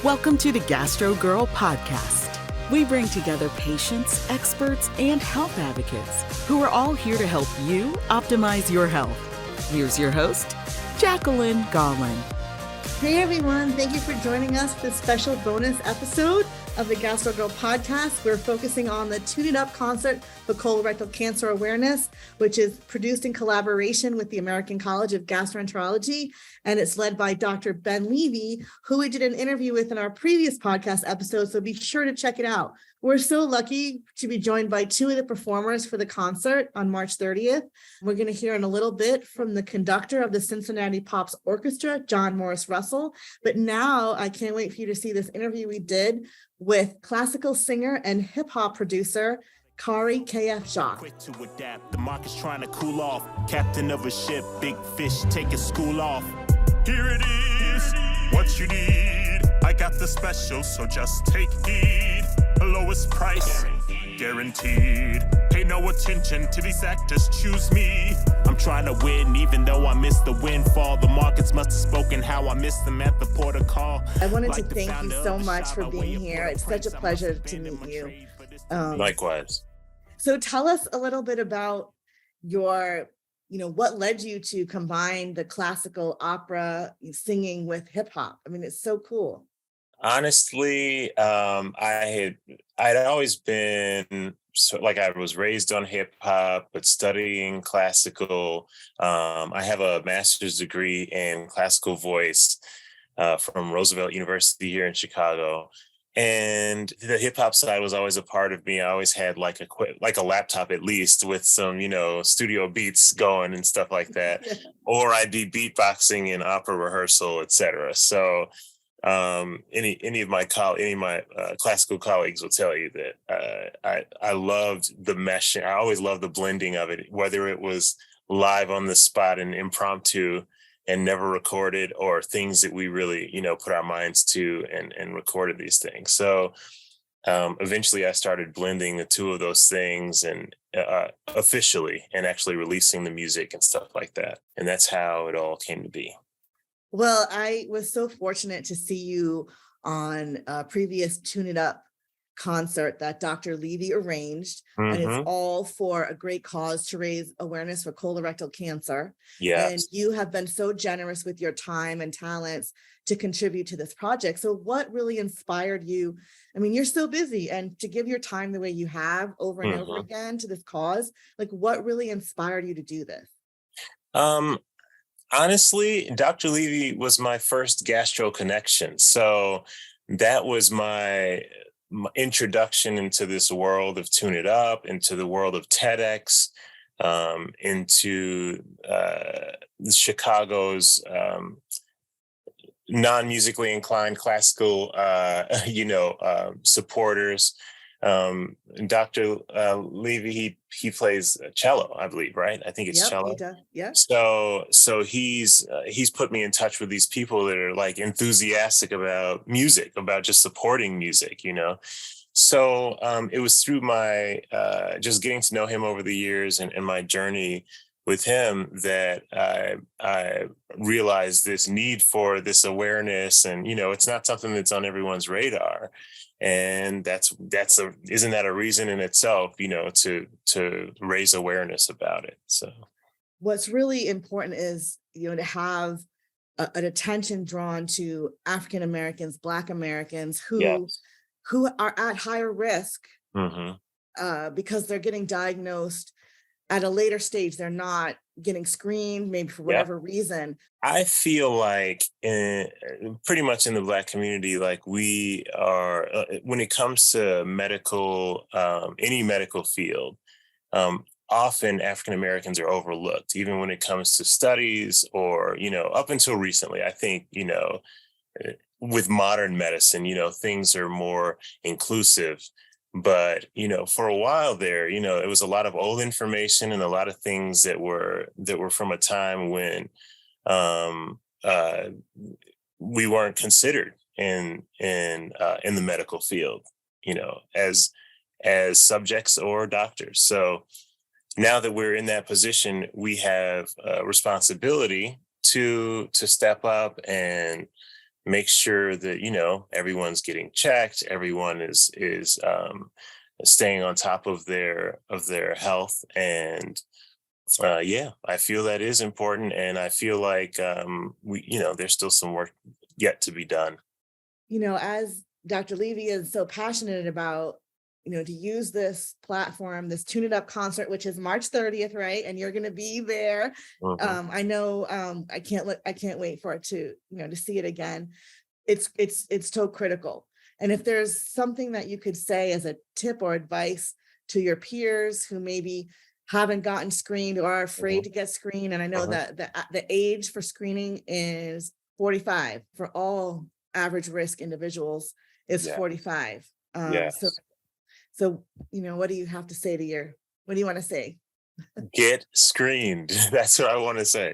Welcome to the Gastro Girl podcast. We bring together patients, experts, and health advocates who are all here to help you optimize your health. Here's your host, Jacqueline Garland. Hey everyone, thank you for joining us for this special bonus episode of the Gastro Girl podcast. We're focusing on the Tune It Up concert for colorectal cancer awareness, which is produced in collaboration with the American College of Gastroenterology, and it's led by Dr. Ben Levy, who we did an interview with in our previous podcast episode, so be sure to check it out. We're so lucky to be joined by two of the performers for the concert on March 30th. We're going to hear in a little bit from the conductor of the Cincinnati Pops Orchestra, John Morris Russell. But now I can't wait for you to see this interview we did with classical singer and hip hop producer, Khary KF Jacques. Quick to adapt, the market's trying to cool off. Captain of a ship, big fish taking school off. Here it is, what you need. I got the special, so just take heed. The lowest price, guaranteed. Pay no attention to these actors, choose me. I'm trying to win, even though I missed the windfall. The markets must have spoken how I missed them at the port of call. I wanted to thank you so much for being here. It's such a pleasure to meet you. Likewise. So tell us a little bit about your, what led you to combine the classical opera singing with hip hop. I mean, it's so cool. Honestly, I'd always been I was raised on hip hop, but studying classical. I have a master's degree in classical voice from Roosevelt University here in Chicago. And the hip hop side was always a part of me. I always had like a laptop at least with some, studio beats going and stuff like that. Or I'd be beatboxing in opera rehearsal, etc. So any of my classical colleagues will tell you that I loved the meshing. I always loved the blending of it, whether it was live on the spot and impromptu and never recorded, or things that we really, put our minds to and recorded these things. So eventually I started blending the two of those things and officially and actually releasing the music and stuff like that. And that's how it all came to be. Well, I was so fortunate to see you on a previous Tune It Up concert that Dr. Levy arranged, and it's all for a great cause to raise awareness for colorectal cancer. Yes. And you have been so generous with your time and talents to contribute to this project. So what really inspired you? I mean, you're so busy, and to give your time the way you have over and over again to this cause, like what really inspired you to do this? Honestly, Dr. Levy was my first gastro connection. So that was my introduction into this world of Tune It Up, into the world of TEDx, into Chicago's non-musically inclined classical, supporters. Dr. Levy, he plays cello, I believe, right? I think it's cello. He does. Yeah. So he's put me in touch with these people that are like enthusiastic about music, about just supporting music, So it was through my just getting to know him over the years and my journey with him that I realized this need for this awareness, and it's not something that's on everyone's radar. And isn't that a reason in itself, to raise awareness about it? So what's really important is, to have an attention drawn to African Americans, Black Americans who are at higher risk because they're getting diagnosed at a later stage. They're not getting screened, maybe for whatever reason. I feel like pretty much in the Black community, like we are, when it comes to medical, any medical field, often African Americans are overlooked, even when it comes to studies or, up until recently, I think, with modern medicine, things are more inclusive. But, for a while there, it was a lot of old information and a lot of things that were from a time when we weren't considered in the medical field, as subjects or doctors. So now that we're in that position, we have a responsibility to step up and make sure that, everyone's getting checked, everyone is staying on top of their health. And I feel that is important. And I feel like there's still some work yet to be done. As Dr. Levy is so passionate about, to use this platform, this Tune It Up concert, which is March 30th, right? And you're going to be there. Mhm. I know, I can't wait for it to see it again. It's so critical. And if there's something that you could say as a tip or advice to your peers who maybe haven't gotten screened or are afraid to get screened, and I know that the age for screening is 45 for all average risk individuals is 45. Yes. So what do you have to say what do you want to say? Get screened. That's what I want to say.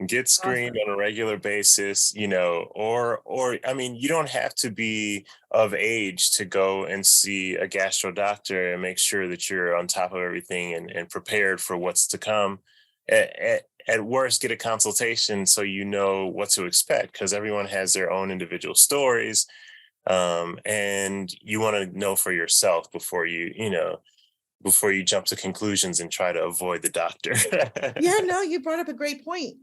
Get screened Awesome. on a regular basis, or I mean, you don't have to be of age to go and see a gastro doctor and make sure that you're on top of everything and prepared for what's to come. At worst, get a consultation so you know what to expect, because everyone has their own individual stories. And you want to know for yourself before you jump to conclusions and try to avoid the doctor. Yeah, no, you brought up a great point.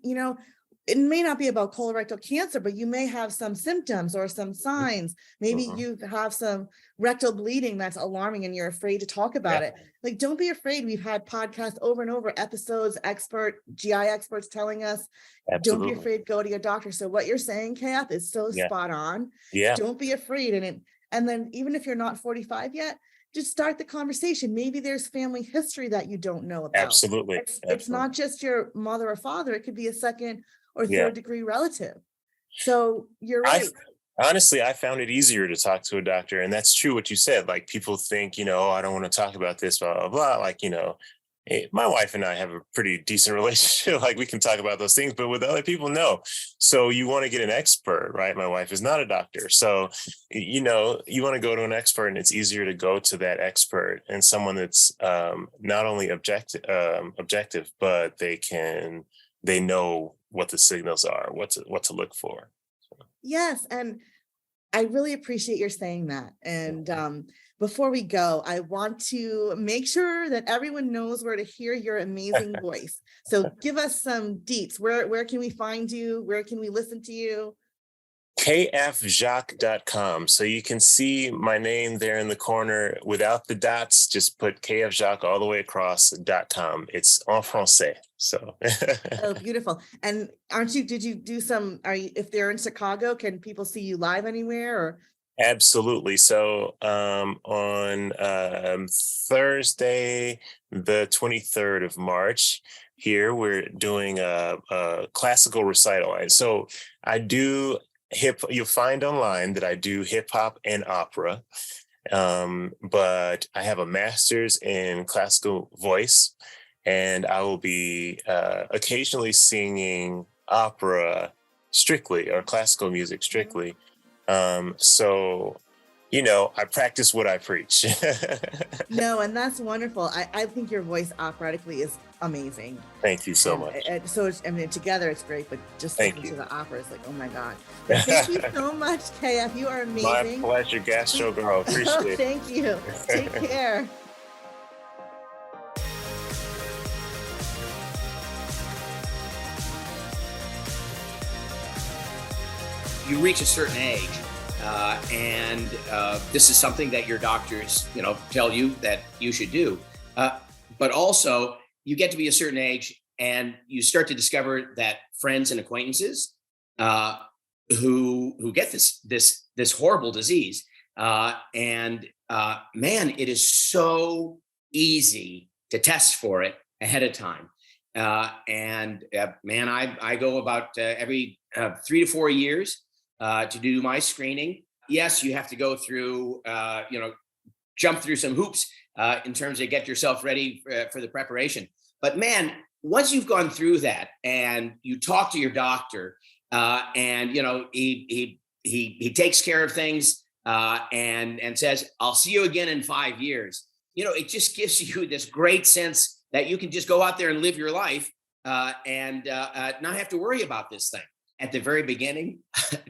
It may not be about colorectal cancer, but you may have some symptoms or some signs. Maybe you have some rectal bleeding that's alarming and you're afraid to talk about it. Like, don't be afraid. We've had podcasts over and over, episodes, GI experts telling us, don't be afraid, go to your doctor. So what you're saying, Kath, is so spot on. Yeah. Don't be afraid. And then even if you're not 45 yet, just start the conversation. Maybe there's family history that you don't know about. Absolutely. It's not just your mother or father. It could be a second or third degree relative. So you're right. Honestly, I found it easier to talk to a doctor. And that's true what you said. Like, people think, oh, I don't want to talk about this, blah, blah, blah. Like, my wife and I have a pretty decent relationship. Like, we can talk about those things, but with other people, no. So you want to get an expert, right? My wife is not a doctor. So, you want to go to an expert, and it's easier to go to that expert and someone that's not only objective, but they know what the signals are, what to look for. Yes. And I really appreciate your saying that. And before we go, I want to make sure that everyone knows where to hear your amazing voice. So give us some deets. Where can we find you? Where can we listen to you? kfjacques.com. So you can see my name there in the corner without the dots. Just put kfjacques all the way across .com. It's en français. So oh, beautiful. And did you do if they're in Chicago, can people see you live anywhere or? Absolutely. So on Thursday, the 23rd of March, here we're doing a classical recital. So I do you'll find online that I do hip hop and opera, but I have a master's in classical voice, and I will be occasionally singing opera strictly, or classical music strictly. So, I practice what I preach. No, and that's wonderful. I think your voice operatically is amazing. Thank you so much. And so, together it's great, but just listening to the opera is like, oh my God. Thank you so much, KF. You are amazing. My pleasure, Gastro Girl. Appreciate it. Thank you. Take care. You reach a certain age, and this is something that your doctors, tell you that you should do. But also, you get to be a certain age, and you start to discover that friends and acquaintances who get this horrible disease, and man, it is so easy to test for it ahead of time. Man, I go about every 3 to 4 years to do my screening. Yes, you have to go through, jump through some hoops in terms of get yourself ready for the preparation. But man, once you've gone through that and you talk to your doctor, and he takes care of things and says, "I'll see you again in 5 years." It just gives you this great sense that you can just go out there and live your life and not have to worry about this thing. at the very beginning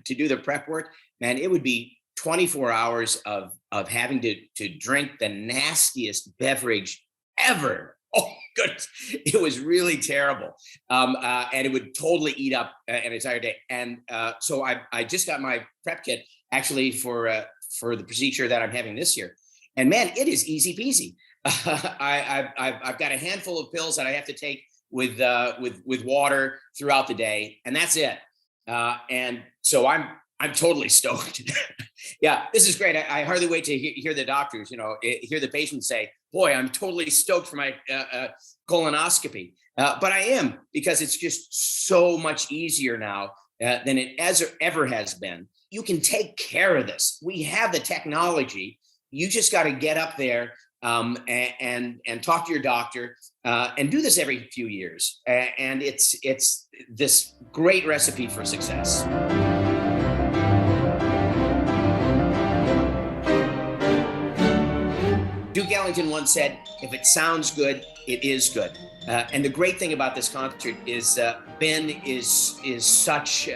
to do the prep work, man, it would be 24 hours of having to drink the nastiest beverage ever. Oh, goodness. It was really terrible. And it would totally eat up an entire day. And so I just got my prep kit actually for the procedure that I'm having this year. And man, it is easy peasy. I've got a handful of pills that I have to take with water throughout the day, and that's it. And so I'm totally stoked. Yeah, this is great. I hardly wait to hear the doctors, hear the patients say, boy, I'm totally stoked for my colonoscopy. But I am, because it's just so much easier now than it ever has been. You can take care of this. We have the technology. You just got to get up there and talk to your doctor and do this every few years. And it's this great recipe for success. Duke Ellington once said, if it sounds good, it is good. And the great thing about this concert is Ben is such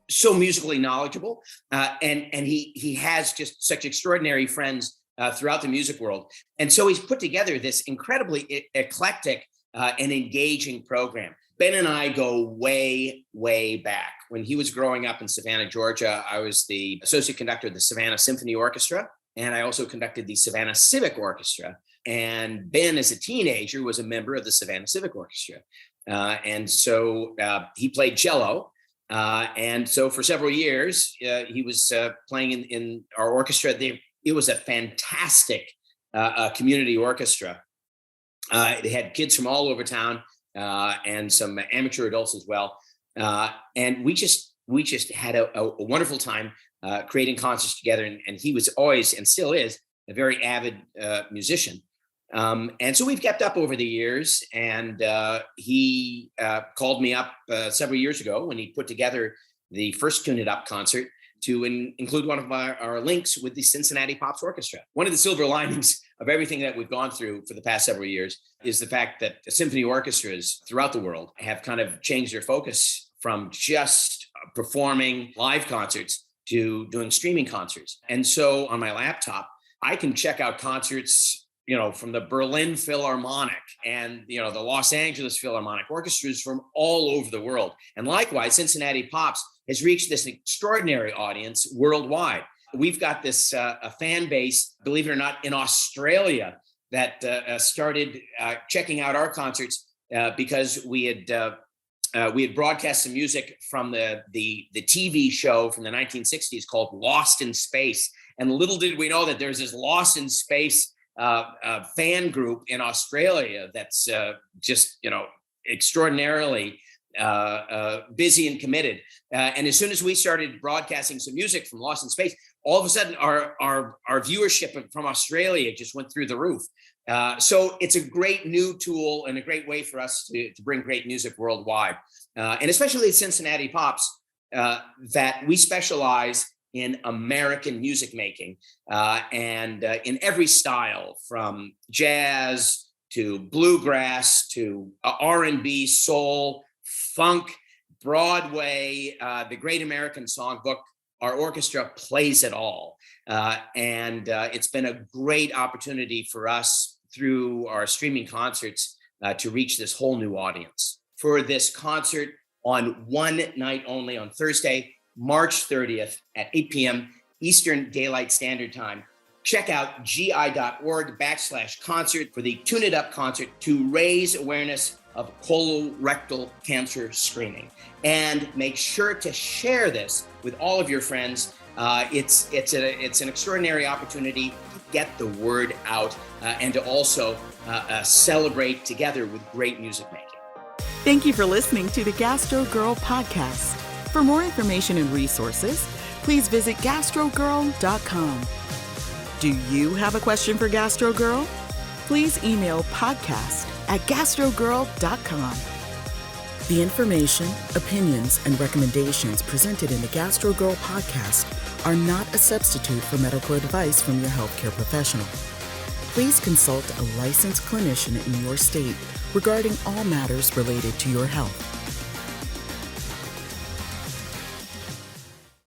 so musically knowledgeable, and he has just such extraordinary friends throughout the music world. And so he's put together this incredibly eclectic and engaging program. Ben and I go way, way back. When he was growing up in Savannah, Georgia, I was the associate conductor of the Savannah Symphony Orchestra, and I also conducted the Savannah Civic Orchestra. And Ben, as a teenager, was a member of the Savannah Civic Orchestra. And so he played cello. And so for several years, he was playing in our orchestra. It was a fantastic community orchestra. It had kids from all over town and some amateur adults as well. And we just had a wonderful time creating concerts together. And he was always, and still is, a very avid musician. And so we've kept up over the years, and he called me up several years ago when he put together the first Tune It Up concert to include one of our links with the Cincinnati Pops Orchestra. One of the silver linings of everything that we've gone through for the past several years is the fact that the symphony orchestras throughout the world have kind of changed their focus from just performing live concerts to doing streaming concerts. And so on my laptop, I can check out concerts from the Berlin Philharmonic and, the Los Angeles Philharmonic, orchestras from all over the world. And likewise, Cincinnati Pops has reached this extraordinary audience worldwide. We've got this a fan base, believe it or not, in Australia that started checking out our concerts because we had broadcast some music from the TV show from the 1960s called Lost in Space. And little did we know that there's this Lost in Space fan group in Australia that's just extraordinarily busy and committed. And as soon as we started broadcasting some music from Lost in Space, all of a sudden our viewership from Australia just went through the roof. So it's a great new tool and a great way for us to bring great music worldwide. And especially at Cincinnati Pops, that we specialize in American music making and in every style, from jazz to bluegrass to R&B, soul, funk, Broadway, the Great American Songbook. Our orchestra plays it all. And it's been a great opportunity for us through our streaming concerts to reach this whole new audience. For this concert on one night only on Thursday, March 30th at 8 p.m. Eastern Daylight Standard Time. Check out gi.org/concert for the Tune It Up concert to raise awareness of colorectal cancer screening. And make sure to share this with all of your friends. It's an extraordinary opportunity to get the word out and to also celebrate together with great music making. Thank you for listening to the Gastro Girl podcast. For more information and resources, please visit gastrogirl.com. Do you have a question for Gastro Girl? Please email podcast@gastrogirl.com. The information, opinions, and recommendations presented in the Gastro Girl podcast are not a substitute for medical advice from your healthcare professional. Please consult a licensed clinician in your state regarding all matters related to your health.